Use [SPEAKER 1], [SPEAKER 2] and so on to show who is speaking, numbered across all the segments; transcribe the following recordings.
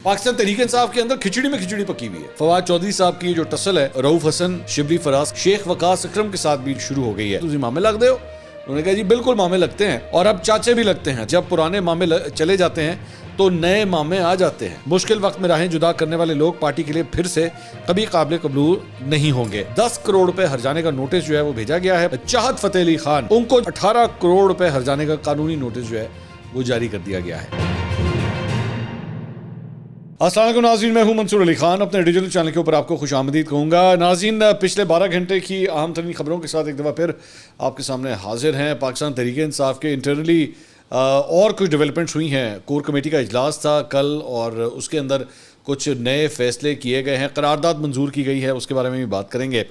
[SPEAKER 1] پاکستان تحریک انصاف کے اندر کھچڑی میں کھچڑی پکی ہوئی ہے. فواد چودھری صاحب کی جو ٹسل ہے رؤف حسن، شبلی فراز، شیخ وقاص اکرم کے ساتھ بھی شروع ہو گئی ہے. تسی مامے لگ دے ہو؟ انہوں نے کہا جی بالکل مامے لگتے ہیں، اور اب چاچے بھی لگتے ہیں. جب پرانے مامے چلے جاتے ہیں تو نئے مامے آ جاتے ہیں. مشکل وقت میں راہیں جدا کرنے والے لوگ پارٹی کے لیے پھر سے کبھی قابل قبول نہیں ہوں گے. 10 کروڑ روپے ہرجانے کا نوٹس جو ہے وہ بھیجا گیا ہے. چاہت فتح علی خان، ان کو 18 کروڑ روپے ہرجانے کا قانونی نوٹس جو ہے وہ جاری کر دیا گیا ہے. السلام علیکم ناظرین، میں ہوں منصور علی خان. اپنے ڈیجیٹل چینل کے اوپر آپ کو خوش آمدید کہوں گا. ناظرین، پچھلے 12 گھنٹے کی اہم ترین خبروں کے ساتھ ایک دفعہ پھر آپ کے سامنے حاضر ہیں. پاکستان تحریک انصاف کے انٹرنلی اور کچھ ڈیولپمنٹس ہوئی ہیں. کور کمیٹی کا اجلاس تھا کل، اور اس کے اندر کچھ نئے فیصلے کیے گئے ہیں. قرارداد منظور کی گئی ہے، اس کے بارے میں بھی بات کریں گے.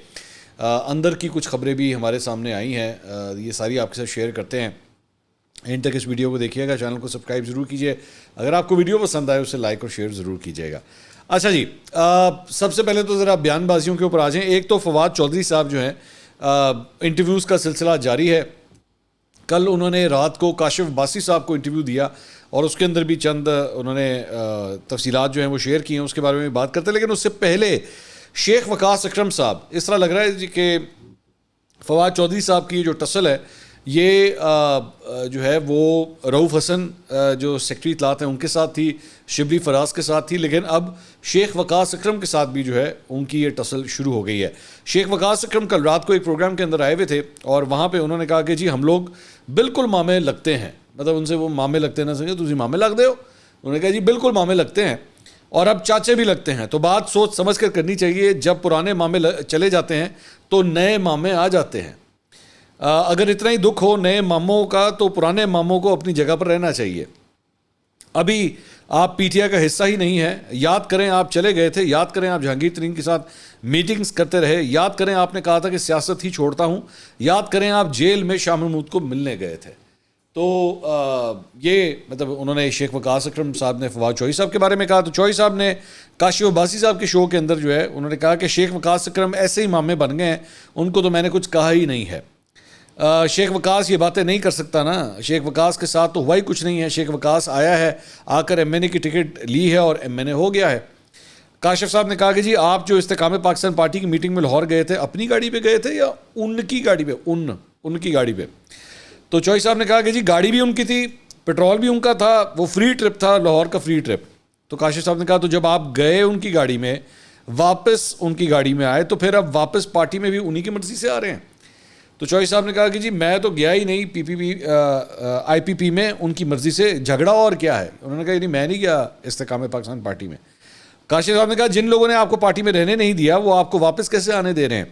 [SPEAKER 1] اندر کی کچھ خبریں بھی ہمارے سامنے آئی ہیں، یہ ساری آپ کے ساتھ شیئر کرتے ہیں. اینڈ تک اس ویڈیو کو دیکھیے گا، چینل کو سبسکرائب ضرور کیجیے. اگر آپ کو ویڈیو پسند آئے اسے لائک اور شیئر ضرور کیجیے گا. اچھا جی، سب سے پہلے تو ذرا بیان بازیوں کے اوپر آ جائیں. ایک تو فواد چودھری صاحب جو ہیں، انٹرویوز کا سلسلہ جاری ہے. کل انہوں نے رات کو کاشف عباسی صاحب کو انٹرویو دیا، اور اس کے اندر بھی چند انہوں نے تفصیلات جو ہیں وہ شیئر کی ہیں، اس کے بارے میں بات کرتے ہیں. لیکن اس سے پہلے شیخ وقاص اکرم صاحب، اس طرح لگ رہا ہے جی کہ فواد چودھری صاحب کی جو ٹسل ہے یہ جو ہے وہ رؤف حسن جو سیکرٹری اطلاعات ہیں ان کے ساتھ تھی، شبلی فراز کے ساتھ تھی، لیکن اب شیخ وقاص اکرم کے ساتھ بھی جو ہے ان کی یہ ٹسل شروع ہو گئی ہے. شیخ وقاص اکرم کل رات کو ایک پروگرام کے اندر آئے ہوئے تھے، اور وہاں پہ انہوں نے کہا کہ جی ہم لوگ بالکل مامے لگتے ہیں. مطلب ان سے وہ مامے لگتے نہ سکے، تسی مامے لگ دے ہو؟ انہوں نے کہا جی بالکل مامے لگتے ہیں، اور اب چاچے بھی لگتے ہیں. تو بات سوچ سمجھ کر کرنی چاہیے. جب پرانے مامے چلے جاتے ہیں تو نئے مامے آ جاتے ہیں. اگر اتنا ہی دکھ ہو نئے ماموں کا تو پرانے ماموں کو اپنی جگہ پر رہنا چاہیے. ابھی آپ پی ٹی آئی کا حصہ ہی نہیں ہے. یاد کریں آپ چلے گئے تھے، یاد کریں آپ جہانگیر ترین کے ساتھ میٹنگز کرتے رہے، یاد کریں آپ نے کہا تھا کہ سیاست ہی چھوڑتا ہوں، یاد کریں آپ جیل میں شاہ محمود کو ملنے گئے تھے. تو یہ مطلب انہوں نے شیخ وقاص اکرم صاحب نے فواد چودھری صاحب کے بارے میں کہا. تو چودھری صاحب نے کاشف عباسی صاحب کے شو کے اندر جو ہے انہوں نے کہا کہ شیخ وقاص اکرم ایسے ہی مامے بن گئے ہیں، ان کو تو میں نے کچھ کہا ہی نہیں ہے. شیخ وقاص یہ باتیں نہیں کر سکتا نا. شیخ وقاص کے ساتھ تو ہوا ہی کچھ نہیں ہے. شیخ وقاص آیا ہے، آ کر ایم این اے کی ٹکٹ لی ہے اور ایم این اے ہو گیا ہے. کاشف صاحب نے کہا کہ جی آپ جو استحکام پاکستان پارٹی کی میٹنگ میں لاہور گئے تھے، اپنی گاڑی پہ گئے تھے یا ان کی گاڑی پہ؟ ان کی گاڑی پہ. تو چودھری صاحب نے کہا کہ جی گاڑی بھی ان کی تھی، پیٹرول بھی ان کا تھا، وہ فری ٹرپ تھا، لاہور کا فری ٹرپ. تو کاشف صاحب نے کہا تو جب آپ گئے ان کی گاڑی میں، واپس ان کی گاڑی میں آئے، تو پھر اب واپس پارٹی میں بھی انہی کی مرضی سے آ رہے ہیں. تو چودھری صاحب نے کہا کہ جی میں تو گیا ہی نہیں آئی پی پی میں ان کی مرضی سے. جھگڑا اور کیا ہے؟ انہوں نے کہا نہیں میں نہیں گیا استحکام پاکستان پارٹی میں. کاشف صاحب نے کہا جن لوگوں نے آپ کو پارٹی میں رہنے نہیں دیا وہ آپ کو واپس کیسے آنے دے رہے ہیں؟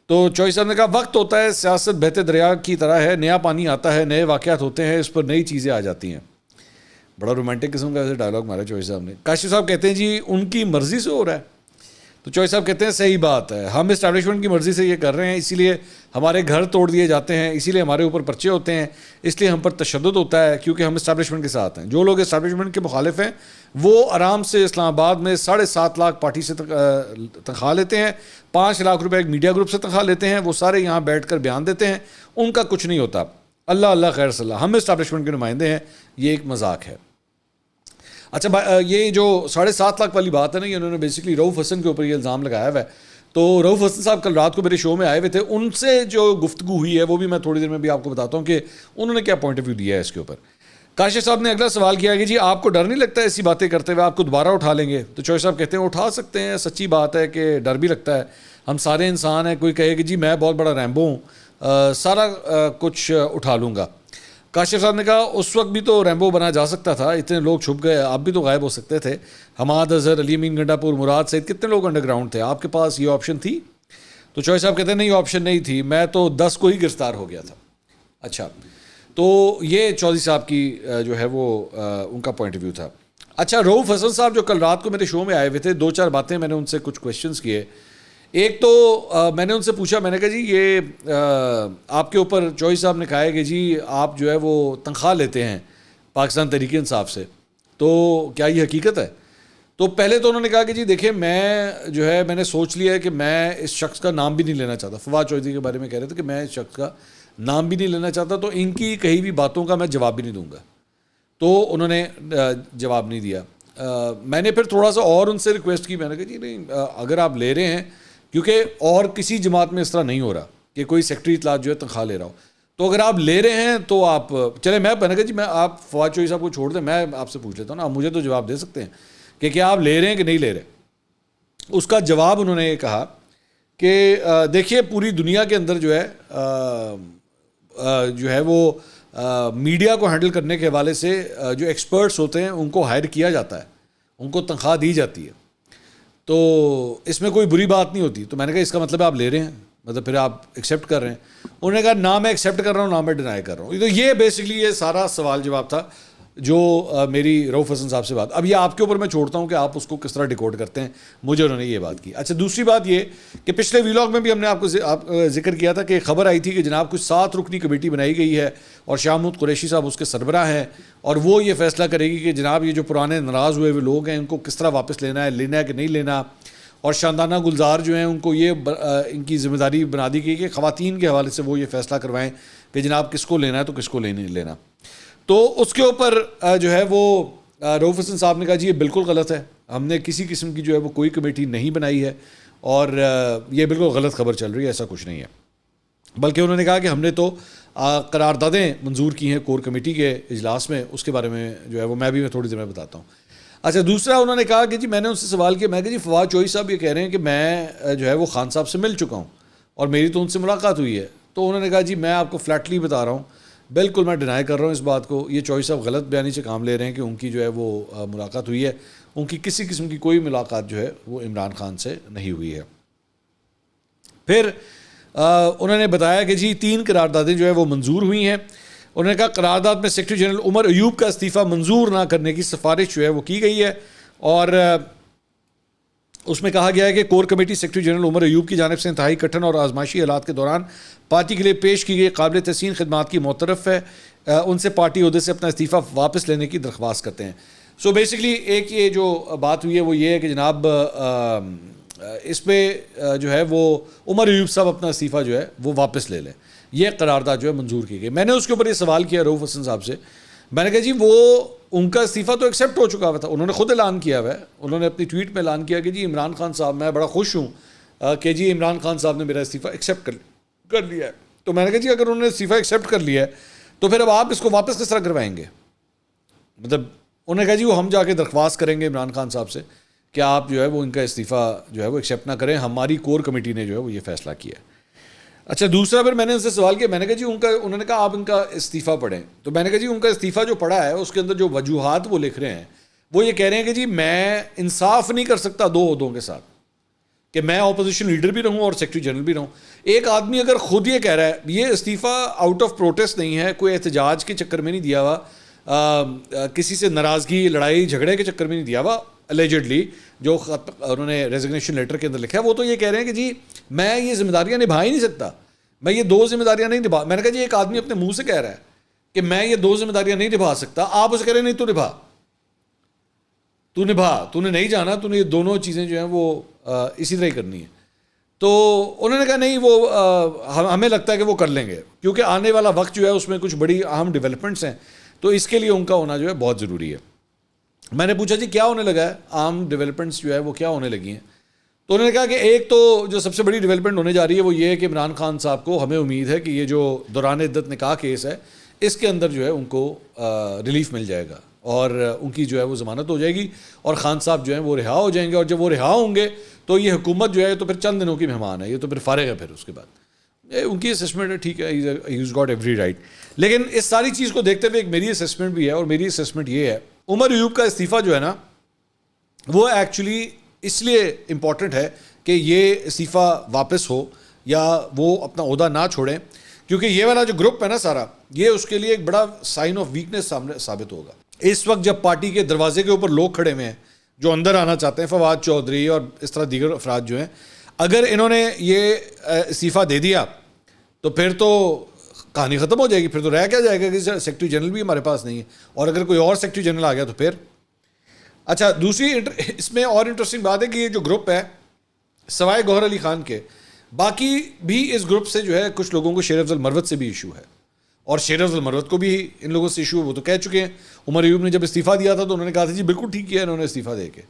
[SPEAKER 1] تو چودھری صاحب نے کہا وقت ہوتا ہے، سیاست بہتے دریا کی طرح ہے، نیا پانی آتا ہے، نئے واقعات ہوتے ہیں، اس پر نئی چیزیں آ جاتی ہیں. بڑا رومانٹک قسم کا ایسے ڈائلاگ مارا چودھری صاحب نے. کاشف صاحب کہتے ہیں جی ان کی مرضی سے ہو رہا ہے. تو چودھری صاحب کہتے ہیں صحیح بات ہے، ہم اسٹیبلشمنٹ کی مرضی سے یہ کر رہے ہیں، اسی لیے ہمارے گھر توڑ دیے جاتے ہیں، اسی لیے ہمارے اوپر پرچے ہوتے ہیں، اس لیے ہم پر تشدد ہوتا ہے، کیونکہ ہم اسٹیبلشمنٹ کے ساتھ ہیں. جو لوگ اسٹیبلشمنٹ کے مخالف ہیں وہ آرام سے اسلام آباد میں 7.5 لاکھ پارٹی سے تنخواہ لیتے ہیں، 5 لاکھ روپے ایک میڈیا گروپ سے تنخواہ لیتے ہیں، وہ سارے یہاں بیٹھ کر بیان دیتے ہیں، ان کا کچھ نہیں ہوتا. اللہ اللہ خیر صلی اللہ، ہم اسٹیبلشمنٹ کے نمائندے ہیں. یہ ایک مذاق ہے. اچھا، یہ جو 7.5 لاکھ والی بات ہے نا، یہ انہوں نے بیسکلی رؤف حسن کے اوپر یہ الزام لگایا ہوا ہے. تو رؤف حسن صاحب کل رات کو میرے شو میں آئے ہوئے تھے، ان سے جو گفتگو ہوئی ہے وہ بھی میں تھوڑی دیر میں بھی آپ کو بتاتا ہوں کہ انہوں نے کیا پوائنٹ آف ویو دیا ہے اس کے اوپر. کاشف صاحب نے اگلا سوال کیا کہ جی آپ کو ڈر نہیں لگتا ایسی باتیں کرتے ہوئے، آپ کو دوبارہ اٹھا لیں گے؟ تو چودھری صاحب کہتے ہیں اٹھا سکتے ہیں، سچی بات ہے کہ ڈر بھی لگتا ہے، ہم سارے انسان ہیں. کوئی کہے کہ جی میں بہت بڑا ریمبو ہوں، سارا کچھ اٹھا لوں گا. کاشف صاحب نے کہا اس وقت بھی تو ریمبو بنا جا سکتا تھا، اتنے لوگ چھپ گئے، آپ بھی تو غائب ہو سکتے تھے. حماد اظہر، علی امین گنڈا پور، مراد سعید، کتنے لوگ انڈر گراؤنڈ تھے، آپ کے پاس یہ آپشن تھی؟ تو چودھری صاحب کہتے ہیں نہیں آپشن نہیں تھی، میں تو 10 کو ہی گرفتار ہو گیا تھا. اچھا، تو یہ چودھری صاحب کی جو ہے وہ ان کا پوائنٹ آف ویو تھا. اچھا، رؤف حسن صاحب جو کل رات کو میرے شو میں آئے ہوئے تھے، 2-4 باتیں میں نے ان سے کچھ کویشچنس کیے. ایک تو میں نے ان سے پوچھا، میں نے کہا جی یہ آپ کے اوپر چودھری صاحب نے کہا ہے کہ جی آپ جو ہے وہ تنخواہ لیتے ہیں پاکستان تحریک انصاف سے، تو کیا یہ حقیقت ہے؟ تو پہلے تو انہوں نے کہا کہ جی دیکھیں میں جو ہے میں نے سوچ لیا ہے کہ میں اس شخص کا نام بھی نہیں لینا چاہتا. فواد چودھری کے بارے میں کہہ رہے تھے کہ میں اس شخص کا نام بھی نہیں لینا چاہتا، تو ان کی کہی ہوئی باتوں کا میں جواب بھی نہیں دوں گا. تو انہوں نے جواب نہیں دیا. میں نے پھر تھوڑا سا اور ان سے ریکویسٹ کی. میں نے کہا جی نہیں, اگر آپ لے رہے ہیں, کیونکہ اور کسی جماعت میں اس طرح نہیں ہو رہا کہ کوئی سیکٹری اطلاعات جو ہے تنخواہ لے رہا ہو, تو اگر آپ لے رہے ہیں تو آپ چلے, میں نے کہا جی میں آپ فواد چوہدری صاحب کو چھوڑ دیں, میں آپ سے پوچھ لیتا ہوں نا, آپ مجھے تو جواب دے سکتے ہیں کہ کیا آپ لے رہے ہیں کہ نہیں لے رہے. اس کا جواب انہوں نے یہ کہا کہ دیکھیے پوری دنیا کے اندر جو ہے وہ میڈیا کو ہینڈل کرنے کے حوالے سے جو ایکسپرٹس ہوتے ہیں ان کو ہائر کیا جاتا ہے, ان کو تنخواہ دی جاتی ہے, تو اس میں کوئی بری بات نہیں ہوتی. تو میں نے کہا اس کا مطلب آپ لے رہے ہیں, مطلب پھر آپ ایکسیپٹ کر رہے ہیں. انہوں نے کہا نہ میں ایکسیپٹ کر رہا ہوں نہ میں ڈینائی کر رہا ہوں. تو یہ بیسکلی یہ سارا سوال جواب تھا جو میری رؤف حسن صاحب سے بات. اب یہ آپ کے اوپر میں چھوڑتا ہوں کہ آپ اس کو کس طرح ڈیکوڈ کرتے ہیں. مجھے انہوں نے یہ بات کی. اچھا دوسری بات یہ کہ پچھلے ویلاگ میں بھی ہم نے آپ کو ذکر کیا تھا کہ خبر آئی تھی کہ جناب کچھ 7 رکنی کمیٹی بنائی گئی ہے اور شاہ محمود قریشی صاحب اس کے سربراہ ہیں, اور وہ یہ فیصلہ کرے گی کہ جناب یہ جو پرانے ناراض ہوئے لوگ ہیں ان کو کس طرح واپس لینا ہے کہ نہیں لینا. اور شاندانہ گلزار جو ہیں ان کو یہ ان کی ذمہ داری بنا دی گئی کہ خواتین کے حوالے سے وہ یہ فیصلہ کروائیں کہ جناب کس کو لینا ہے تو کس کو نہیں لینا. تو اس کے اوپر جو ہے وہ رؤف حسن صاحب نے کہا جی یہ بالکل غلط ہے, ہم نے کسی قسم کی جو ہے وہ کوئی کمیٹی نہیں بنائی ہے اور یہ بالکل غلط خبر چل رہی ہے, ایسا کچھ نہیں ہے. بلکہ انہوں نے کہا کہ ہم نے تو قراردادیں منظور کی ہیں کور کمیٹی کے اجلاس میں, اس کے بارے میں جو ہے وہ میں تھوڑی دیر میں بتاتا ہوں. اچھا دوسرا انہوں نے کہا کہ جی میں نے ان سے سوال کیا, میں کہ جی فواد چوہدری صاحب یہ کہہ رہے ہیں کہ میں جو ہے وہ خان صاحب سے مل چکا ہوں اور میری تو ان سے ملاقات ہوئی ہے. تو انہوں نے کہا جی میں آپ کو فلیٹلی بتا رہا ہوں, بالکل میں ڈینائی کر رہا ہوں اس بات کو, یہ چوہدری صاحب غلط بیانی سے کام لے رہے ہیں کہ ان کی جو ہے وہ ملاقات ہوئی ہے. ان کی کسی قسم کی کوئی ملاقات جو ہے وہ عمران خان سے نہیں ہوئی ہے. پھر انہوں نے بتایا کہ جی 3 قراردادیں جو ہے وہ منظور ہوئی ہیں. انہوں نے کہا قرارداد میں سیکرٹری جنرل عمر ایوب کا استعفیٰ منظور نہ کرنے کی سفارش جو ہے وہ کی گئی ہے, اور اس میں کہا گیا ہے کہ core committee secretary general Omar Ayub کی جانب سے انتہائی کٹھن اور آزمائشی حالات کے دوران پارٹی کے لیے پیش کی گئی قابل تحسین خدمات کی معترف ہے, ان سے پارٹی عہدے سے اپنا استعفیٰ واپس لینے کی درخواست کرتے ہیں. سو بیسکلی ایک یہ جو بات ہوئی ہے وہ یہ ہے کہ جناب اس پہ جو ہے وہ عمر ایوب صاحب اپنا استعفیٰ جو ہے وہ واپس لے لیں. یہ قرارداد جو ہے منظور کی گئی. میں نے اس کے اوپر یہ سوال کیا رؤف حسن صاحب سے, میں نے کہا جی وہ ان کا استعفیٰ تو ایکسیپٹ ہو چکا ہوا تھا, انہوں نے خود اعلان کیا ہوا ہے, انہوں نے اپنی ٹویٹ میں اعلان کیا کہ جی عمران خان صاحب میں بڑا خوش ہوں کہ جی عمران خان صاحب نے میرا استعفیٰ ایکسیپٹ کر لیا ہے. تو میں نے کہا جی اگر انہوں نے استعفیٰ ایکسیپٹ کر لیا ہے تو پھر اب آپ اس کو واپس کس طرح کروائیں گے. مطلب انہوں نے کہا جی وہ ہم جا کے درخواست کریں گے عمران خان صاحب سے کہ آپ جو ہے وہ ان کا استعفیٰ جو ہے وہ ایکسیپٹ نہ کریں, ہماری کور کمیٹی نے جو ہے وہ یہ فیصلہ کیا ہے. اچھا دوسرا پھر میں نے ان سے سوال کیا, میں نے کہا جی انہوں نے کہا آپ ان کا استعفیٰ پڑھیں. تو میں نے کہا جی ان کا استعفیٰ جو پڑھا ہے اس کے اندر جو وجوہات وہ لکھ رہے ہیں وہ یہ کہہ رہے ہیں کہ جی میں انصاف نہیں کر سکتا 2 عہدوں کے ساتھ, کہ میں اپوزیشن لیڈر بھی رہوں اور سیکرٹری جنرل بھی رہوں. ایک آدمی اگر خود یہ کہہ رہا ہے, یہ استعفیٰ آؤٹ آف پروٹیسٹ نہیں ہے, کوئی احتجاج کے چکر میں نہیں دیا ہوا, کسی سے ناراضگی لڑائی جھگڑے کے چکر میں نہیں دیا ہوا, الیجڈلی جو انہوں نے ریزگنیشن لیٹر کے اندر لکھا ہے, وہ تو یہ کہہ رہے ہیں کہ جی میں یہ ذمہ داریاں نبھا ہی نہیں سکتا, میں یہ 2 ذمہ داریاں نہیں نبھا. میں نے کہا جی ایک آدمی اپنے منہ سے کہہ رہا ہے کہ میں یہ 2 ذمہ داریاں نہیں نبھا سکتا, آپ اسے کہہ رہے ہیں نہیں تو نبھا, تو نے نہیں جانا, تو نے یہ دونوں چیزیں جو ہیں وہ اسی طرح ہی کرنی ہے. تو انہوں نے کہا نہیں وہ ہمیں لگتا ہے کہ وہ کر لیں گے, کیونکہ آنے والا وقت جو ہے اس میں کچھ بڑی اہم ڈیولپمنٹس ہیں, تو اس کے لیے ان کا ہونا جو ہے بہت ضروری ہے. میں نے پوچھا جی کیا ہونے لگا ہے, عام ڈیولپمنٹس جو ہے وہ کیا ہونے لگی ہیں. تو انہوں نے کہا کہ ایک تو جو سب سے بڑی ڈیولپمنٹ ہونے جا رہی ہے وہ یہ ہے کہ عمران خان صاحب کو ہمیں امید ہے کہ یہ جو دوران عدت نکاح کیس ہے اس کے اندر جو ہے ان کو ریلیف مل جائے گا اور ان کی جو ہے وہ ضمانت ہو جائے گی اور خان صاحب جو ہیں وہ رہا ہو جائیں گے, اور جب وہ رہا ہوں گے تو یہ حکومت جو ہے تو پھر چند دنوں کی مہمان ہے, یہ تو پھر فارغ ہے. پھر اس کے بعد ان کی اسیسمنٹ ہے, ٹھیک ہے, ہیز گاٹ ایوری رائٹ. لیکن اس ساری چیز کو دیکھتے ہوئے ایک میری اسیسمنٹ بھی ہے, اور میری اسیسمنٹ یہ ہے عمر ایوب کا استعفیٰ جو ہے نا وہ ایکچولی اس لیے امپورٹنٹ ہے کہ یہ استعفیٰ واپس ہو یا وہ اپنا عہدہ نہ چھوڑیں, کیونکہ یہ والا جو گروپ ہے نا سارا, یہ اس کے لیے ایک بڑا سائن آف ویکنس سامنے ثابت ہوگا. اس وقت جب پارٹی کے دروازے کے اوپر لوگ کھڑے ہوئے ہیں جو اندر آنا چاہتے ہیں, فواد چوہدری اور اس طرح دیگر افراد جو ہیں, اگر انہوں نے یہ استعفیٰ دے دیا تو پھر تو کہانی ختم ہو جائے گی. پھر تو رہ کیا جائے گا کہ سیکرٹری جنرل بھی ہمارے پاس نہیں ہے, اور اگر کوئی اور سیکرٹری جنرل آ گیا تو پھر. اچھا دوسری اس میں اور انٹرسٹنگ بات ہے کہ یہ جو گروپ ہے سوائے گوہر علی خان کے, باقی بھی اس گروپ سے جو ہے کچھ لوگوں کو شیر افضل مروت سے بھی ایشو ہے, اور شیر افضل مروت کو بھی ان لوگوں سے ایشو ہے, وہ تو کہہ چکے ہیں. عمر ایوب نے جب استعفیٰ دیا تھا تو انہوں نے کہا تھا جی بالکل ٹھیک کیا انہوں نے استعفیٰ دے کے,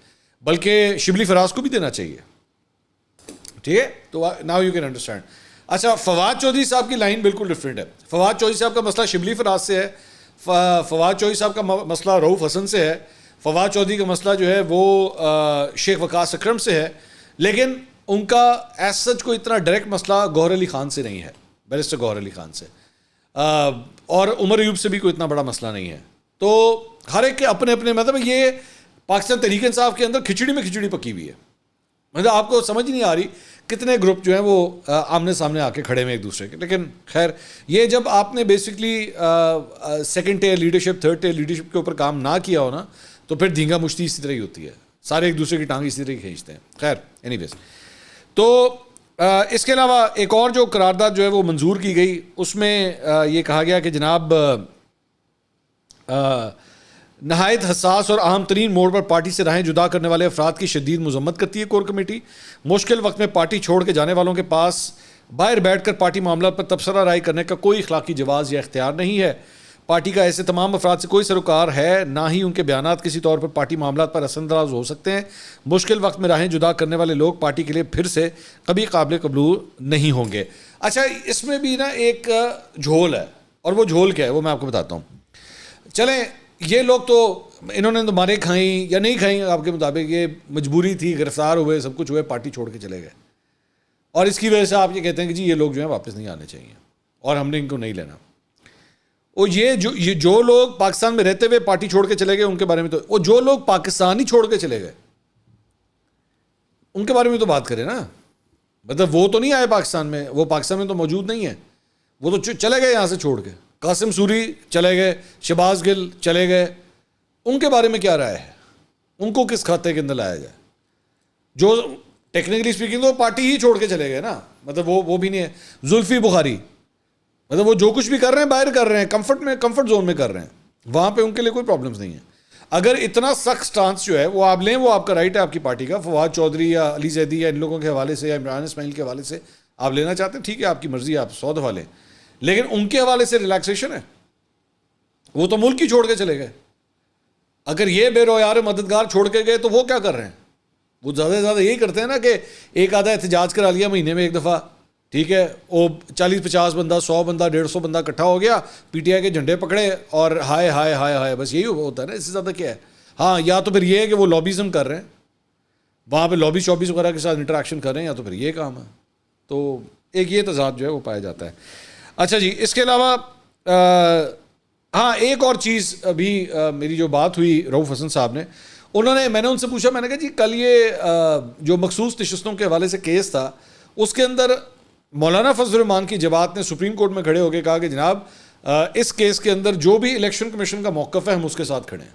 [SPEAKER 1] بلکہ شبلی فراز کو بھی دینا چاہیے. ٹھیک ہے, تو ناؤ یو کین انڈرسٹینڈ. اچھا, فواد چودھری صاحب کی لائن بالکل ڈفرینٹ ہے. فواد چودھری صاحب کا مسئلہ شبلی فراز سے ہے, فواد چودھری صاحب کا مسئلہ رؤوف حسن سے ہے, فواد چودھری کا مسئلہ جو ہے وہ شیخ وقاص اکرم سے ہے, لیکن ان کا ایز سچ کوئی اتنا ڈائریکٹ مسئلہ گوہر علی خان سے نہیں ہے, بیرسٹر گوہر علی خان سے, اور عمر ایوب سے بھی کوئی اتنا بڑا مسئلہ نہیں ہے. تو ہر ایک کے اپنے اپنے, مطلب یہ پاکستان تحریک انصاف کے اندر کھچڑی میں کھچڑی پکی ہوئی ہے. مطلب آپ کو سمجھ نہیں آ رہی کتنے گروپ جو ہیں وہ آمنے سامنے آ کے کھڑے ہوئے ایک دوسرے کے. لیکن خیر, یہ جب آپ نے basically second tier leadership, third tier leadership کے اوپر کام نہ کیا ہو نا, تو پھر دھینگا مشتی اسی طرح ہی ہوتی ہے, سارے ایک دوسرے کی ٹانگ اسی طرح ہی کھینچتے ہیں. خیر اینی ویز, تو اس کے علاوہ ایک اور جو قرارداد جو ہے وہ منظور کی گئی, اس میں یہ کہا گیا کہ جناب نہایت حساس اور اہم ترین موڑ پر پارٹی سے راہیں جدا کرنے والے افراد کی شدید مذمت کرتی ہے کور کمیٹی. مشکل وقت میں پارٹی چھوڑ کے جانے والوں کے پاس باہر بیٹھ کر پارٹی معاملات پر تبصرہ رائے کرنے کا کوئی اخلاقی جواز یا اختیار نہیں ہے. پارٹی کا ایسے تمام افراد سے کوئی سروکار ہے, نہ ہی ان کے بیانات کسی طور پر پارٹی معاملات پر اثر انداز ہو سکتے ہیں. مشکل وقت میں راہیں جدا کرنے والے لوگ پارٹی کے لیے پھر سے کبھی قابل قبول نہیں ہوں گے. اچھا, اس میں بھی نا ایک جھول ہے, اور وہ جھول کیا ہے وہ میں آپ کو بتاتا ہوں. چلیں, یہ لوگ تو انہوں نے تو مارے کھائیں یا نہیں کھائیں آپ کے مطابق, یہ مجبوری تھی, گرفتار ہوئے, سب کچھ ہوئے, پارٹی چھوڑ کے چلے گئے, اور اس کی وجہ سے آپ یہ کہتے ہیں کہ جی یہ لوگ جو ہیں واپس نہیں آنے چاہیے اور ہم نے ان کو نہیں لینا. اور یہ جو لوگ پاکستان میں رہتے ہوئے پارٹی چھوڑ کے چلے گئے ان کے بارے میں تو, وہ جو لوگ پاکستان ہی چھوڑ کے چلے گئے ان کے بارے میں تو بات کریں نا. مطلب وہ تو نہیں آئے پاکستان میں, وہ پاکستان میں تو موجود نہیں ہے, وہ تو چلے گئے یہاں سے چھوڑ کے. قاسم سوری چلے گئے, شہباز گل چلے گئے, ان کے بارے میں کیا رائے ہے, ان کو کس کھاتے کے اندر لایا جائے؟ جو ٹیکنیکلی اسپیکنگ تو پارٹی ہی چھوڑ کے چلے گئے نا, مطلب وہ بھی نہیں ہے. زلفی بخاری, مطلب وہ جو کچھ بھی کر رہے ہیں باہر کر رہے ہیں, کمفرٹ زون میں کر رہے ہیں, وہاں پہ ان کے لیے کوئی پرابلمس نہیں ہے. اگر اتنا سخت سٹانس جو ہے وہ آپ لیں, وہ آپ کا رائٹ ہے, آپ کی پارٹی کا. فواد چودھری یا علی زیدی یا ان لوگوں کے حوالے سے یا عمران اسماعیل کے حوالے سے آپ لینا چاہتے ہیں, ٹھیک ہے, آپ کی مرضی, آپ 100 دفعہ لیں, لیکن ان کے حوالے سے ریلیکسیشن ہے. وہ تو ملک ہی چھوڑ کے چلے گئے. اگر یہ بے رویار مددگار چھوڑ کے گئے تو وہ کیا کر رہے ہیں؟ وہ زیادہ سے زیادہ یہی کرتے ہیں نا کہ ایک آدھا احتجاج کرا لیا مہینے میں ایک دفعہ, ٹھیک ہے, وہ 40-50 بندہ, 100 بندہ, 150 بندہ اکٹھا ہو گیا, پی ٹی آئی کے جھنڈے پکڑے اور ہائے ہائے ہائے ہائے, بس یہی ہوتا ہے نا, اس سے زیادہ کیا ہے. ہاں, یا تو پھر یہ ہے کہ وہ لابیزم کر رہے ہیں, وہاں پہ لابی شابیز وغیرہ کے ساتھ انٹریکشن کر رہے ہیں, یا تو پھر یہ کام ہے. تو ایک یہ تضاد جو ہے وہ پایا جاتا ہے. اچھا جی, اس کے علاوہ ہاں ایک اور چیز ابھی میری جو بات ہوئی رؤوف حسن صاحب نے, میں نے ان سے پوچھا, میں نے کہا جی کل یہ جو مخصوص نشستوں کے حوالے سے کیس تھا, اس کے اندر مولانا فضل الرحمان کی جماعت نے سپریم کورٹ میں کھڑے ہو کے کہا کہ جناب اس کیس کے اندر جو بھی الیکشن کمیشن کا موقف ہے ہم اس کے ساتھ کھڑے ہیں,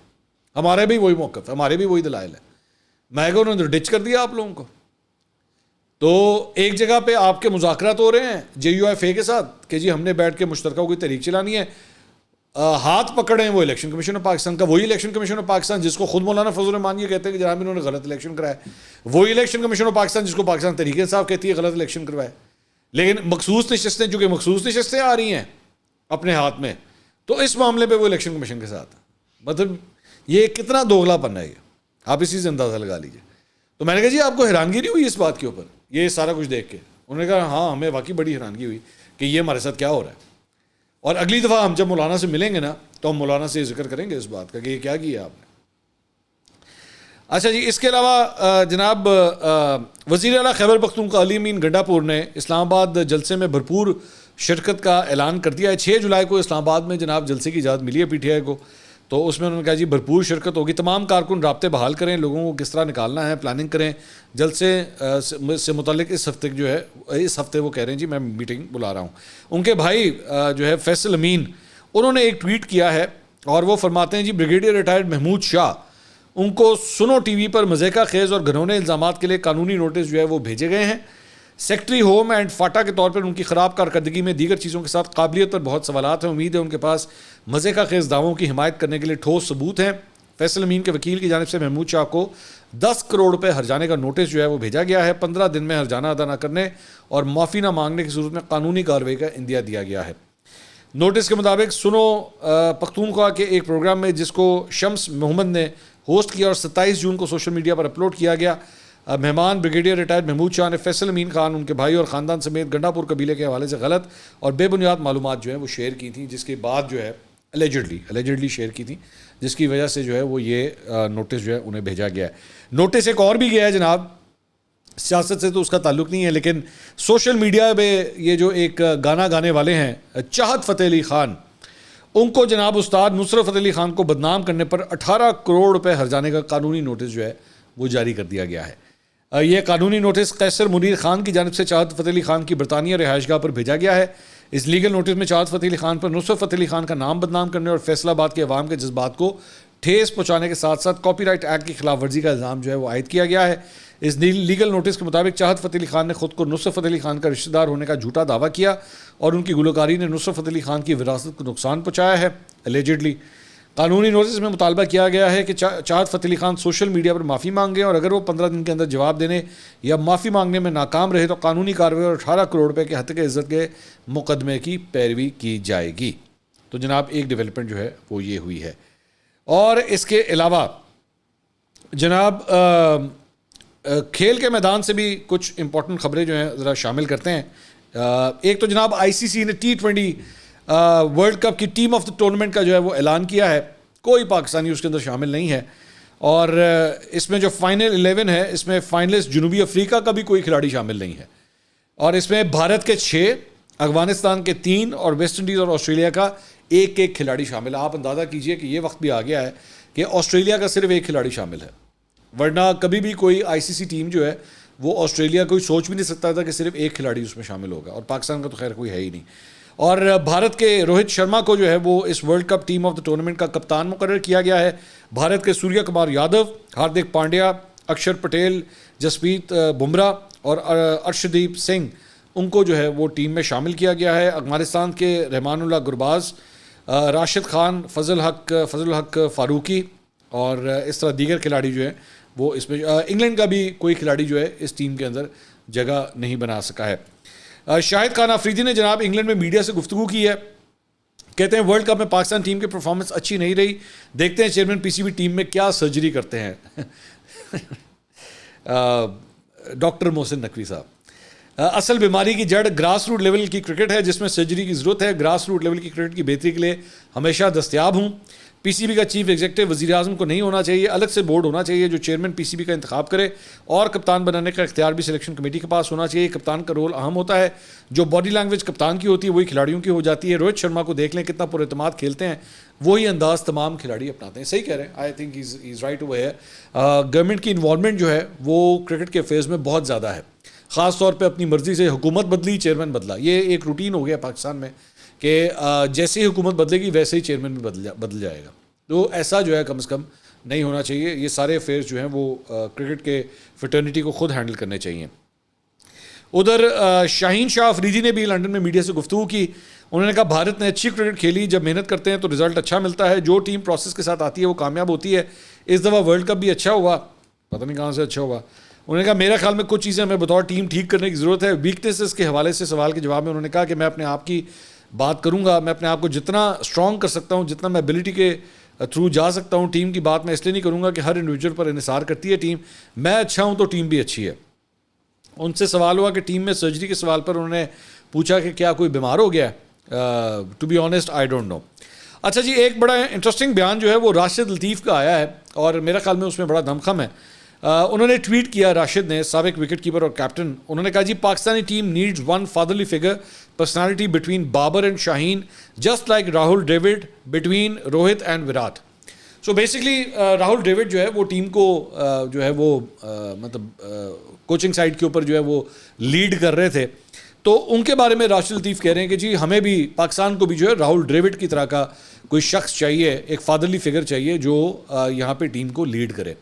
[SPEAKER 1] ہمارے بھی وہی موقف ہے, ہمارے بھی وہی دلائل ہے. میں کہ انہوں نے ڈچ کر دیا آپ لوگوں کو. تو ایک جگہ پہ آپ کے مذاکرات ہو رہے ہیں جے یو ایف اے کے ساتھ کہ جی ہم نے بیٹھ کے مشترکہ کوئی تحریک چلانی ہے, ہاتھ پکڑے ہیں وہ الیکشن کمیشن آف پاکستان کا, وہی الیکشن کمیشن آف پاکستان جس کو خود مولانا فضل الرحمان یہ کہتے ہیں کہ جناب انہوں نے غلط الیکشن کرایا, وہی الیکشن کمیشن آف پاکستان جس کو پاکستان تحریک انصاف کہتی ہے غلط الیکشن کروائے. لیکن مخصوص نشستیں, چونکہ مخصوص نشستیں آ رہی ہیں اپنے ہاتھ میں, تو اس معاملے پہ وہ الیکشن کمیشن کے ساتھ. مطلب یہ کتنا دوغلا پن ہے, یہ آپ اسی سے اندازہ لگا لیجیے. تو میں نے کہا جی آپ کو حیرانگی نہیں ہوئی اس بات کے اوپر, یہ سارا کچھ دیکھ کے؟ انہوں نے کہا ہاں ہمیں واقعی بڑی حیرانگی ہوئی کہ یہ ہمارے ساتھ کیا ہو رہا ہے, اور اگلی دفعہ ہم جب مولانا سے ملیں گے نا تو ہم مولانا سے ذکر کریں گے اس بات کا کہ یہ کیا کیا آپ نے. اچھا جی, اس کے علاوہ جناب وزیر اعلیٰ خیبر پختونخوا علی امین گنڈا پور نے اسلام آباد جلسے میں بھرپور شرکت کا اعلان کر دیا ہے. 6 جولائی کو اسلام آباد میں جناب جلسے کی اجازت ملی ہے پی ٹی آئی کو, تو اس میں انہوں نے کہا جی بھرپور شرکت ہوگی, تمام کارکن رابطے بحال کریں, لوگوں کو کس طرح نکالنا ہے پلاننگ کریں. جلسے سے متعلق اس ہفتے جو ہے, اس ہفتے وہ کہہ رہے ہیں جی میں میٹنگ بلا رہا ہوں. ان کے بھائی جو ہے فیصل امین, انہوں نے ایک ٹویٹ کیا ہے اور وہ فرماتے ہیں جی بریگیڈیئر ریٹائرڈ محمود شاہ, ان کو سنو ٹی وی پر مضحکہ خیز اور گھنونے الزامات کے لیے قانونی نوٹس جو ہے وہ بھیجے گئے ہیں. سیکٹری ہوم اینڈ فاٹا کے طور پر ان کی خراب کارکردگی میں دیگر چیزوں کے ساتھ قابلیت پر بہت سوالات ہیں. امید ہے ان کے پاس مضحکہ خیز دعووں کی حمایت کرنے کے لیے ٹھوس ثبوت ہیں. فیصل امین کے وکیل کی جانب سے محمود شاہ کو 10 کروڑ روپے ہرجانے کا نوٹس جو ہے وہ بھیجا گیا ہے. 15 دن میں ہرجانہ ادا نہ کرنے اور معافی نہ مانگنے کی صورت میں قانونی کارروائی کا اندیا دیا گیا ہے. نوٹس کے مطابق سنو پختونخوا کے ایک پروگرام میں جس کو شمس محمد نے ہوسٹ کیا اور 27 جون کو سوشل میڈیا پر اپلوڈ کیا گیا، مہمان بریگیڈیئر ریٹائرڈ محمود شاہ نے فیصل امین خان، ان کے بھائی اور خاندان سمیت گنڈا پور قبیلے کے حوالے سے غلط اور بے بنیاد معلومات جو ہیں وہ شیئر کی تھیں، جس کے بعد جو ہے الیجڈلی شیئر کی تھیں، جس کی وجہ سے جو ہے وہ یہ نوٹس جو ہے انہیں بھیجا گیا ہے۔ نوٹس ایک اور بھی گیا ہے جناب، سیاست سے تو اس کا تعلق نہیں ہے، لیکن سوشل میڈیا پہ یہ جو ایک گانا گانے والے ہیں چاہت فتح علی خان، ان کو جناب استاد نصرت فتح علی خان کو بدنام کرنے پر 18 کروڑ روپے ہرجانے کا قانونی نوٹس جو ہے وہ جاری کر دیا گیا ہے۔ یہ قانونی نوٹس قیصر منیر خان کی جانب سے چاہت فتح علی خان کی برطانیہ رہائش گاہ پر بھیجا گیا ہے۔ اس لیگل نوٹس میں چاہت فتح علی خان پر نصرت فتح علی خان کا نام بدنام کرنے اور فیصل آباد کے عوام کے جذبات کو ٹھیس پہنچانے کے ساتھ ساتھ کاپی رائٹ ایکٹ کی خلاف ورزی کا الزام جو ہے وہ عائد کیا گیا ہے۔ اس لیگل نوٹس کے مطابق چاہت فتح علی خان نے خود کو نصرت فتح علی خان کا رشتہ دار ہونے کا جھوٹا دعویٰ کیا اور ان کی گلوکاری نے نصرت فتح علی خان کی وراثت کو نقصان پہنچایا ہے الیجڈلی۔ قانونی نوٹس میں مطالبہ کیا گیا ہے کہ چاہت فتح علی خان سوشل میڈیا پر معافی مانگیں اور اگر وہ 15 دن کے اندر جواب دینے یا معافی مانگنے میں ناکام رہے تو قانونی کارروائی اور 18 کروڑ روپے کے ہتک عزت کے مقدمے کی پیروی کی جائے گی۔ تو جناب ایک ڈیولپمنٹ جو ہے وہ یہ ہوئی ہے۔ اور اس کے علاوہ جناب کھیل کے میدان سے بھی کچھ امپورٹنٹ خبریں جو ہیں ذرا شامل کرتے ہیں۔ ایک تو جناب ICC نے T20 ورلڈ کپ کی ٹیم آف دا ٹورنامنٹ کا جو ہے وہ اعلان کیا ہے، کوئی پاکستانی اس کے اندر شامل نہیں ہے، اور اس میں جو فائنل 11 ہے اس میں فائنلسٹ جنوبی افریقہ کا بھی کوئی کھلاڑی شامل نہیں ہے، اور اس میں بھارت کے 6، افغانستان کے 3 اور ویسٹ انڈیز اور آسٹریلیا کا ایک کھلاڑی شامل ہے۔ آپ اندازہ کیجئے کہ یہ وقت بھی آ گیا ہے کہ آسٹریلیا کا صرف ایک کھلاڑی شامل ہے، ورنہ کبھی بھی کوئی ICC ٹیم جو ہے وہ آسٹریلیا کوئی سوچ بھی نہیں سکتا تھا کہ صرف ایک کھلاڑی اس میں شامل ہوگا، اور پاکستان کا تو خیر کوئی ہے ہی نہیں۔ اور بھارت کے روہت شرما کو جو ہے وہ اس world cup team of the tournament کا کپتان مقرر کیا گیا ہے۔ بھارت کے سوریہ کمار یادو، ہاردک پانڈیا، اکشر پٹیل، جسپریت بمراہ اور ارشدیپ سنگھ، ان کو جو ہے وہ ٹیم میں شامل کیا گیا ہے۔ افغانستان کے رحمان اللہ گرباز، راشد خان، فضل الحق فاروقی اور اس طرح دیگر کھلاڑی جو ہیں وہ اس میں، انگلینڈ کا بھی کوئی کھلاڑی جو ہے اس ٹیم کے اندر جگہ نہیں بنا سکا ہے۔ شاہد خان آفریدی نے جناب انگلینڈ میں میڈیا سے گفتگو کی ہے، کہتے ہیں ورلڈ کپ میں پاکستان ٹیم کی پرفارمنس اچھی نہیں رہی، دیکھتے ہیں چیئرمین PCB ٹیم میں کیا سرجری کرتے ہیں۔ ڈاکٹر محسن نقوی صاحب، اصل بیماری کی جڑ گراس روٹ لیول کی کرکٹ ہے جس میں سرجری کی ضرورت ہے۔ گراس روٹ لیول کی کرکٹ کی بہتری کے لیے ہمیشہ دستیاب ہوں۔ PCB کا چیف ایگزیکٹو وزیر اعظم کو نہیں ہونا چاہیے، الگ سے بورڈ ہونا چاہیے جو چیئرمین PCB کا انتخاب کرے، اور کپتان بنانے کا اختیار بھی سلیکشن کمیٹی کے پاس ہونا چاہیے۔ کپتان کا رول اہم ہوتا ہے، جو باڈی لینگویج کپتان کی ہوتی ہے وہی کھلاڑیوں کی ہو جاتی ہے۔ روہت شرما کو دیکھ لیں کتنا پر اعتماد کھیلتے ہیں، وہی انداز تمام کھلاڑی اپناتے ہیں۔ صحیح کہہ رہے ہیں، I think is right over here. Government کی انوالومنٹ جو ہے وہ کرکٹ کے فیز میں بہت زیادہ ہے، خاص طور پہ اپنی مرضی سے حکومت بدلی چیئرمین بدلا، یہ ایک روٹین ہو گیا پاکستان میں کہ جیسے ہی حکومت بدلے گی ویسے ہی چیئرمین بھی بدل جائے گا۔ تو ایسا جو ہے کم از کم نہیں ہونا چاہیے، یہ سارے افیئرز جو ہیں وہ کرکٹ کے فٹرنیٹی کو خود ہینڈل کرنے چاہیے۔ ادھر شاہین شاہ آفریدی نے بھی لنڈن میں میڈیا سے گفتگو کی، انہوں نے کہا بھارت نے اچھی کرکٹ کھیلی، جب محنت کرتے ہیں تو رزلٹ اچھا ملتا ہے، جو ٹیم پروسیس کے ساتھ آتی ہے وہ کامیاب ہوتی ہے۔ اس دفعہ ورلڈ کپ بھی اچھا ہوا، پتہ نہیں کہاں سے اچھا ہوا۔ انہوں نے کہا میرے خیال میں کچھ چیزیں ہمیں بطور ٹیم ٹھیک کرنے کی ضرورت ہے۔ ویکنیسز کے حوالے سے سوال کے جواب میں انہوں نے کہا کہ میں اپنے آپ کی بات کروں گا، میں اپنے آپ کو جتنا اسٹرانگ کر سکتا ہوں، جتنا میں ایبلٹی کے تھرو جا سکتا ہوں، ٹیم کی بات میں اس لیے نہیں کروں گا کہ ہر انڈیویجول پر انحصار کرتی ہے ٹیم، میں اچھا ہوں تو ٹیم بھی اچھی ہے۔ ان سے سوال ہوا کہ ٹیم میں سرجری کے سوال پر انہوں نے پوچھا کہ کیا کوئی بیمار ہو گیا ہے، to be honest I don't know. اچھا جی، ایک بڑا انٹرسٹنگ بیان جو ہے وہ راشد لطیف کا آیا ہے، اور میرا خیال میں اس میں بڑا دمخم ہے۔ انہوں نے ٹویٹ کیا، راشد نے، سابق وکٹ کیپر اور کیپٹن، انہوں نے کہا جی Pakistani team needs one fatherly figure personality between Babar and Shaheen just like Rahul Dravid between Rohit and Virat. So basically Rahul Dravid جو ہے وہ ٹیم کو جو ہے وہ مطلب کوچنگ سائڈ کے اوپر جو ہے وہ لیڈ کر رہے تھے، تو ان کے بارے میں راشد لطیف کہہ رہے ہیں کہ جی ہمیں بھی پاکستان کو بھی جو ہے راہل ڈریوڈ کی طرح کا کوئی شخص چاہیے، ایک فادرلی فگر چاہیے جو یہاں پہ ٹیم کو لیڈ کرے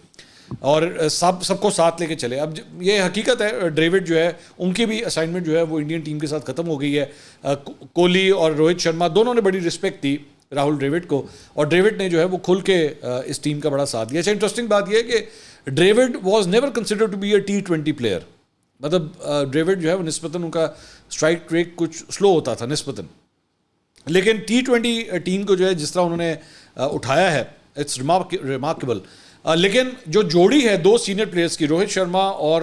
[SPEAKER 1] اور سب کو ساتھ لے کے چلے۔ اب یہ حقیقت ہے، ڈریوڈ جو ہے ان کی بھی اسائنمنٹ جو ہے وہ انڈین ٹیم کے ساتھ ختم ہو گئی ہے۔ کوہلی اور روہت شرما دونوں نے بڑی رسپیکٹ دی راہل ڈریوڈ کو، اور ڈریوڈ نے جو ہے وہ کھل کے اس ٹیم کا بڑا ساتھ دیا۔ اچھا انٹرسٹنگ بات یہ ہے کہ Dravid was never considered to be a T20 player, مطلب ڈریوڈ جو ہے وہ نسبتاً ان کا اسٹرائک ریٹ کچھ سلو ہوتا تھا نسبتاً، لیکن T20 ٹیم کو جو ہے جس طرح انہوں نے اٹھایا ہے اٹس ریمارکیبل. لیکن جو جوڑی ہے دو سینئر پلیئرس کی، روہت شرما اور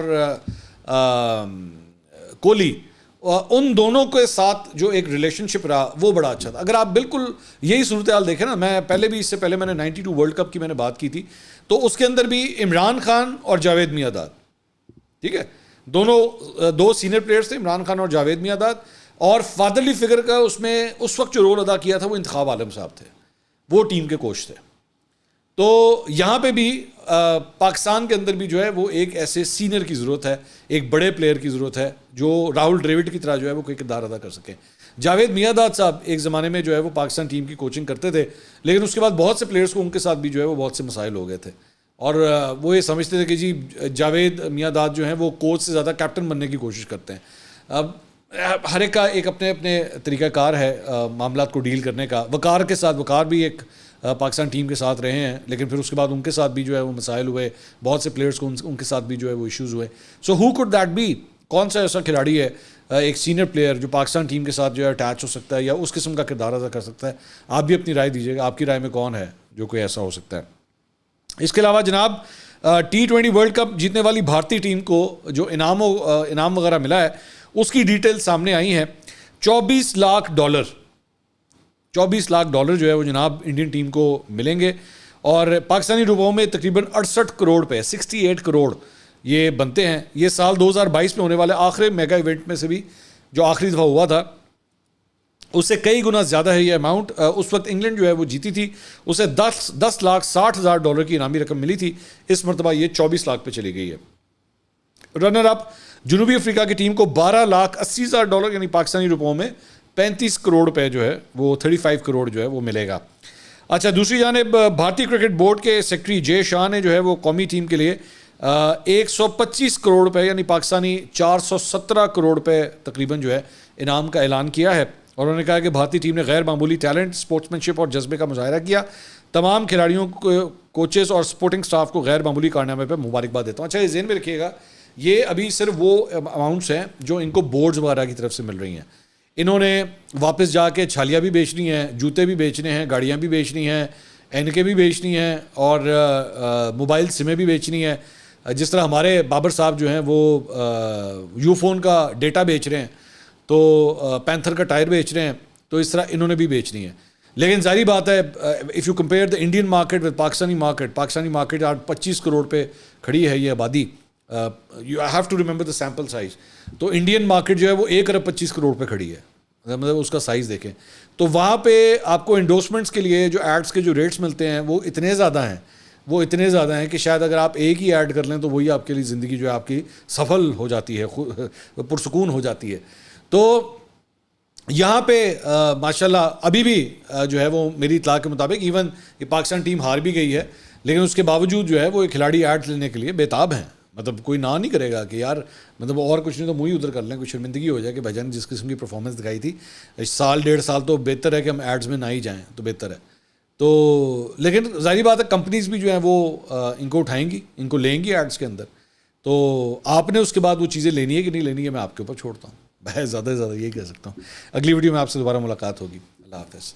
[SPEAKER 1] کوہلی، ان دونوں کے ساتھ جو ایک ریلیشن شپ رہا وہ بڑا اچھا تھا. اگر آپ بالکل یہی صورتحال دیکھیں نا، میں پہلے بھی اس سے پہلے میں نے 92 ورلڈ کپ کی میں نے بات کی تھی، تو اس کے اندر بھی عمران خان اور جاوید میاں-داد، ٹھیک ہے، دونوں دو سینئر پلیئرس تھے، عمران خان اور جاوید میاں-داد. اور فادرلی فگر کا اس میں اس وقت جو رول ادا کیا تھا وہ انتخاب عالم صاحب تھے، وہ ٹیم کے کوچ تھے. تو یہاں پہ بھی پاکستان کے اندر بھی جو ہے وہ ایک ایسے سینئر کی ضرورت ہے، ایک بڑے پلیئر کی ضرورت ہے جو راہل ڈریوڈ کی طرح جو ہے وہ کوئی کردار ادا کر سکے. جاوید میاں-داد صاحب ایک زمانے میں جو ہے وہ پاکستان ٹیم کی کوچنگ کرتے تھے، لیکن اس کے بعد بہت سے پلیئرز کو ان کے ساتھ بھی جو ہے وہ بہت سے مسائل ہو گئے تھے، اور وہ یہ سمجھتے تھے کہ جی جاوید میاں-داد جو ہیں وہ کوچ سے زیادہ کیپٹن بننے کی کوشش کرتے ہیں. اب ہر ایک کا ایک اپنے اپنے طریقہ کار ہے معاملات کو ڈیل کرنے کا. وقار کے ساتھ، وقار بھی ایک پاکستان ٹیم کے ساتھ رہے ہیں، لیکن پھر اس کے بعد ان کے ساتھ بھی جو ہے وہ مسائل ہوئے، بہت سے پلیئرز کو ان کے ساتھ بھی جو ہے وہ ایشوز ہوئے. سو ہو کوڈ دیٹ بی؟ کون سا ایسا کھلاڑی ہے ایک سینئر پلیئر جو پاکستان ٹیم کے ساتھ جو ہے اٹیچ ہو سکتا ہے یا اس قسم کا کردار ادا کر سکتا ہے؟ آپ بھی اپنی رائے دیجیے گا، آپ کی رائے میں کون ہے جو کوئی ایسا ہو سکتا ہے. اس کے علاوہ جناب T20 ورلڈ کپ جیتنے والی بھارتی ٹیم کو جو انعام وغیرہ ملا ہے اس کی ڈیٹیل سامنے آئی ہیں. $24 لاکھ 24 لاکھ ڈالر جو ہے وہ جناب انڈین ٹیم کو ملیں گے، اور پاکستانی روپوں میں تقریباً 68 کروڑ روپے، 68 کروڑ یہ بنتے ہیں. یہ سال 2022 میں ہونے والے آخری میگا ایونٹ میں سے بھی جو آخری دفعہ ہوا تھا اس سے کئی گنا زیادہ ہے یہ اماؤنٹ. اس وقت انگلینڈ جو ہے وہ جیتی تھی، اسے 10 لاکھ 60 ہزار ڈالر کی انعامی رقم ملی تھی. اس مرتبہ یہ 24 لاکھ پہ چلی گئی ہے. رنر اپ جنوبی افریقہ کی ٹیم کو 12 لاکھ 80 ہزار ڈالر یعنی پاکستانی روپوں میں 35 کروڑ روپے جو ہے وہ 35 کروڑ جو ہے وہ ملے گا. اچھا، دوسری جانب بھارتی کرکٹ بورڈ کے سیکرٹری جے شاہ نے جو ہے وہ قومی ٹیم کے لیے 125 کروڑ روپے یعنی پاکستانی 417 کروڑ روپے تقریباً جو ہے انعام کا اعلان کیا ہے. اور انہوں نے کہا کہ بھارتی ٹیم نے غیر معمولی ٹیلنٹ، اسپورٹس مین شپ اور جذبے کا مظاہرہ کیا. تمام کھلاڑیوں کو، کوچز اور سپورٹنگ سٹاف کو غیر معمولی کارنامے پہ مبارکباد دیتا ہوں. اچھا، یہ ذہن میں رکھیے گا، یہ ابھی صرف وہ اماؤنٹس ہیں جو ان کو بورڈز وغیرہ کی طرف سے مل رہی ہیں. انہوں نے واپس جا کے چھالیاں بھی بیچنی ہیں، جوتے بھی بیچنے ہیں، گاڑیاں بھی بیچنی ہیں، اینکیں بھی بیچنی ہیں، اور موبائل سمیں بھی بیچنی ہیں. جس طرح ہمارے بابر صاحب جو ہیں وہ یو فون کا ڈیٹا بیچ رہے ہیں، تو پینتھر کا ٹائر بیچ رہے ہیں، تو اس طرح انہوں نے بھی بیچنی ہے. لیکن ظاہری بات ہے if you compare the Indian market with Pakistani market آج 25 کروڑ پہ کھڑی ہے یہ آبادی. You have to remember the sample size. تو انڈین مارکیٹ جو ہے وہ 1 ارب 25 کروڑ پہ کھڑی ہے، مطلب اس کا سائز دیکھیں. تو وہاں پہ آپ کو انڈورسمنٹس کے لیے جو ایڈس کے جو ریٹس ملتے ہیں وہ اتنے زیادہ ہیں کہ شاید اگر آپ ایک ہی ایڈ کر لیں تو وہی آپ کے لیے زندگی جو ہے آپ کی سفل ہو جاتی ہے، پرسکون ہو جاتی ہے. تو یہاں پہ ماشاءاللہ ابھی بھی جو ہے وہ میری اطلاع کے مطابق ایون یہ پاکستان ٹیم ہار بھی گئی ہے، لیکن اس کے باوجود جو ہے وہ کھلاڑی ایڈ لینے کے لیے بےتاب ہیں. مطلب کوئی نہ نہیں کرے گا کہ یار مطلب اور کچھ نہیں تو منہ ہی ادھر کر لیں، کوئی شرمندگی ہو جائے کہ بھائی جان جس قسم کی پرفارمنس دکھائی تھی، سال 1.5 سال تو بہتر ہے کہ ہم ایڈز میں نہ ہی جائیں تو بہتر ہے. تو لیکن ظاہری بات ہے کمپنیز بھی جو ہیں وہ ان کو اٹھائیں گی، ان کو لیں گی ایڈز کے اندر. تو آپ نے اس کے بعد وہ چیزیں لینی ہے کہ نہیں لینی ہے میں آپ کے اوپر چھوڑتا ہوں. بہت زیادہ سے زیادہ یہی کہہ سکتا ہوں. اگلی ویڈیو میں آپ سے دوبارہ ملاقات ہوگی. اللہ حافظ.